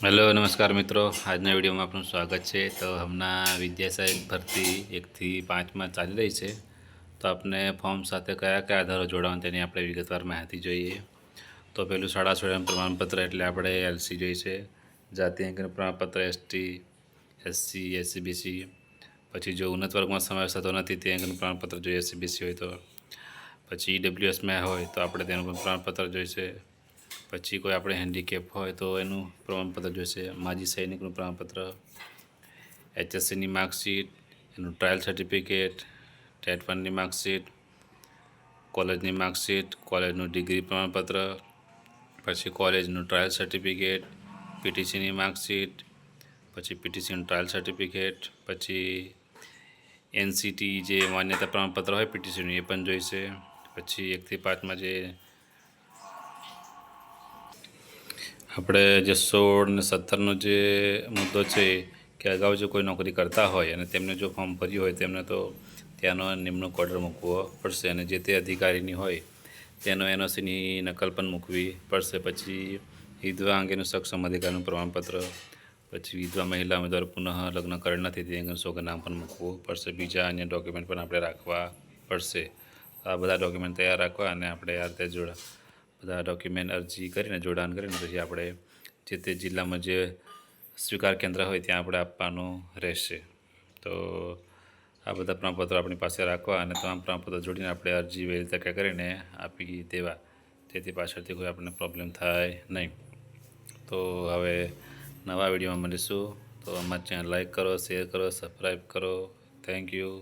Hello નમસ્કાર મિત્રો, આજના વિડીયોમાં આપનું સ્વાગત છે। તો હમણાં વિદ્યા સહાયક ભરતી 1 થી 5 ચાલી રહી છે। તો આપણે ફોર્મ સાથે કયા કયા આધારો જોડાવવા તેની આપણે વિગતવાર માહિતી જોઈએ। તો પહેલું શાળા છોડ્યાનું પ્રમાણપત્ર એટલે આપણે એલસી જોઈશે, જાતિ અંગનું પ્રમાણપત્ર એસટી, એસસી, એસસીબીસી, પછી જો ઉન્નત વર્ગમાં સમાવેશ થતો નથી તે અંગનું પ્રમાણપત્ર જોઈએ એસસીબીસી હોય તો, પછી ઈડબ્લ્યુએસમાં હોય તો આપણે તેનું પણ પ્રમાણપત્ર જોઈશે। પછી કોઈ આપણે હેન્ડીકેપ હોય તો એનું પ્રમાણપત્ર જોઈશે, માજી સૈનિકનું પ્રમાણપત્ર, એચએસસીની માર્કશીટ, એનું ટ્રાયલ સર્ટિફિકેટ, ટેટ 1ની માર્કશીટ, કોલેજની માર્કશીટ, કોલેજનું ડિગ્રી પ્રમાણપત્ર, પછી કોલેજનું ટ્રાયલ સર્ટિફિકેટ, પીટીસીની માર્કશીટ, પછી પીટીસીનું ટ્રાયલ સર્ટિફિકેટ, પછી એનસીટી જે માન્યતા પ્રમાણપત્ર હોય પીટીસીનું એ પણ જોઈશે। પછી 1 થી 5 જે આપણે જે 16 અને 17નો જે મુદ્દો છે કે અગાઉ જો કોઈ નોકરી કરતા હોય અને તેમને જો ફોર્મ ભર્યું હોય તેમને તો ત્યાંનો નિમણૂક ઓર્ડર મૂકવો પડશે અને જે તે અધિકારીની હોય તેનો એનઓસીની નકલ પણ મૂકવી પડશે। પછી વિધવા અંગેનું સક્ષમ અધિકારનું પ્રમાણપત્ર, પછી વિધવા મહિલા ઉમેદવાર પુનઃ લગ્ન કરેલ નથી તે અંગેનું સોગંદનામું પણ મૂકવું પડશે। બીજા અન્ય ડોક્યુમેન્ટ પણ આપણે રાખવા પડશે। આ બધા ડોક્યુમેન્ટ તૈયાર રાખવા અને આપણે આ રીતે બધા ડોક્યુમેન્ટ અરજી કરીને જોડાણ કરીને પછી આપણે જે તે જિલ્લામાં જે સ્વીકાર કેન્દ્ર હોય ત્યાં આપણે આપવાનું રહેશે। તો આ બધા પ્રમાણપત્રો આપણી પાસે રાખવા અને તમામ પ્રમાણપત્રો જોડીને આપણે અરજી વહેલી તકે કરીને આપી દેવા, જેથી પાછળથી કોઈ આપણને પ્રોબ્લેમ થાય નહીં। તો હવે નવા વિડીયોમાં મળીશું। તો અમારી ચેનલ લાઈક કરો, શેર કરો, સબસ્ક્રાઈબ કરો। Thank you.